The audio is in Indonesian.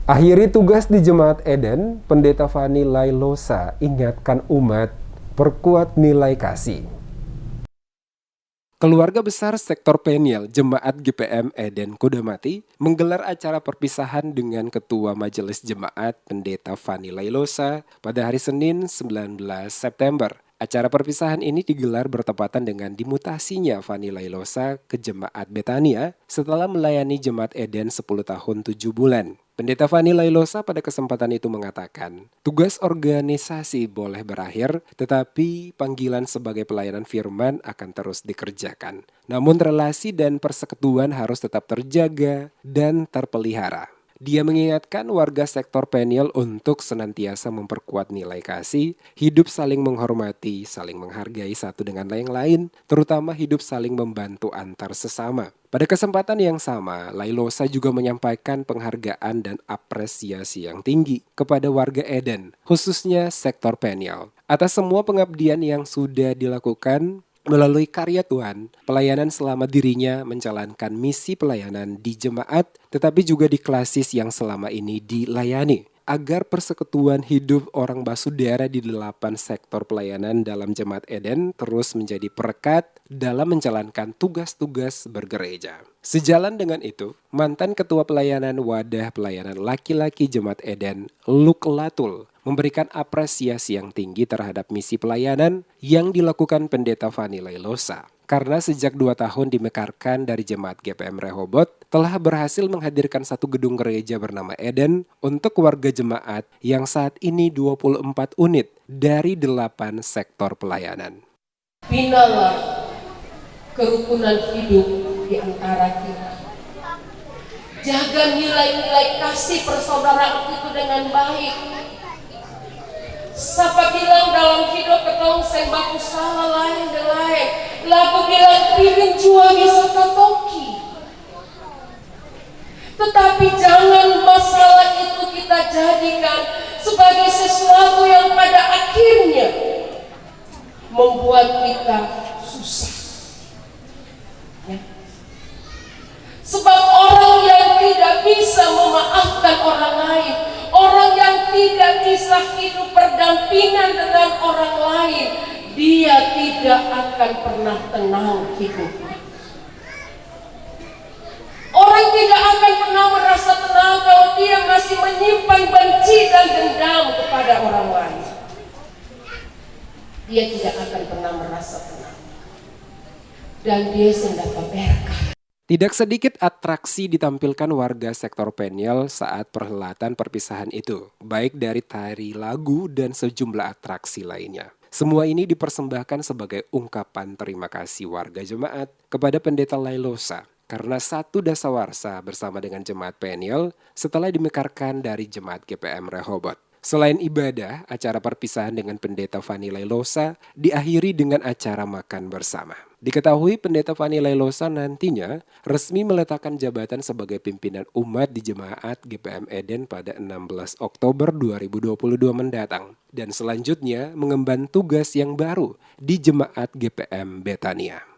Akhiri tugas di Jemaat Eden, Pendeta Fani Lailosa ingatkan umat perkuat nilai kasih. Keluarga besar sektor Peniel Jemaat GPM Eden Kudamati menggelar acara perpisahan dengan Ketua Majelis Jemaat Pendeta Fani Lailosa pada hari Senin 19 September. Acara perpisahan ini digelar bertepatan dengan dimutasinya Fani Lailosa ke Jemaat Betania setelah melayani Jemaat Eden 10 tahun 7 bulan. Pendeta Fani Lailosa pada kesempatan itu mengatakan, tugas organisasi boleh berakhir, tetapi panggilan sebagai pelayanan firman akan terus dikerjakan. Namun relasi dan persekutuan harus tetap terjaga dan terpelihara. Dia mengingatkan warga sektor Peniel untuk senantiasa memperkuat nilai kasih, hidup saling menghormati, saling menghargai satu dengan yang lain, terutama hidup saling membantu antar sesama. Pada kesempatan yang sama, Lailosa juga menyampaikan penghargaan dan apresiasi yang tinggi kepada warga Eden, khususnya sektor Peniel, atas semua pengabdian yang sudah dilakukan melalui karya Tuhan, pelayanan selama dirinya menjalankan misi pelayanan di jemaat, tetapi juga di klasis yang selama ini dilayani, agar persekutuan hidup orang basudara di 8 sektor pelayanan dalam Jemaat Eden terus menjadi perekat dalam menjalankan tugas-tugas bergereja. Sejalan dengan itu, mantan Ketua Pelayanan Wadah Pelayanan Laki-laki Jemaat Eden, Luke Latul, memberikan apresiasi yang tinggi terhadap misi pelayanan yang dilakukan Pendeta Fani Lailosa. Karena sejak 2 tahun dimekarkan dari Jemaat GPM Rehoboth, telah berhasil menghadirkan satu gedung gereja bernama Eden untuk warga jemaat yang saat ini 24 unit dari 8 sektor pelayanan. Binalah kerukunan hidup di antara kita. Jaga nilai-nilai kasih persaudaraan itu dengan baik. Siapa bilang dalam hidup ketong seng baku salah lain dan lain. Lagu bilang pilih jua bisa katoki. Tetapi jangan masalah itu kita jadikan sebagai sesuatu yang pada akhirnya membuat kita susah. Ya. Sebab orang yang tidak bisa memaafkan orang lain, orang yang tidak bisa hidup berdampingan dengan orang lain, dia tidak akan pernah tenang hidupnya. Orang tidak akan pernah merasa tenang kalau dia masih menyimpan benci dan dendam kepada orang lain. Dia tidak akan pernah merasa tenang. Dan dia sedang berkah. Tidak sedikit atraksi ditampilkan warga sektor Peniel saat perhelatan perpisahan itu, baik dari tari lagu dan sejumlah atraksi lainnya. Semua ini dipersembahkan sebagai ungkapan terima kasih warga jemaat kepada Pendeta Lailosa karena satu dasawarsa bersama dengan Jemaat Peniel setelah dimekarkan dari Jemaat GPM Rehoboth. Selain ibadah, acara perpisahan dengan Pendeta Fani Lailosa diakhiri dengan acara makan bersama. Diketahui Pendeta Fani Lailosa nantinya resmi meletakkan jabatan sebagai pimpinan umat di Jemaat GPM Eden pada 16 Oktober 2022 mendatang. Dan selanjutnya mengemban tugas yang baru di Jemaat GPM Betania.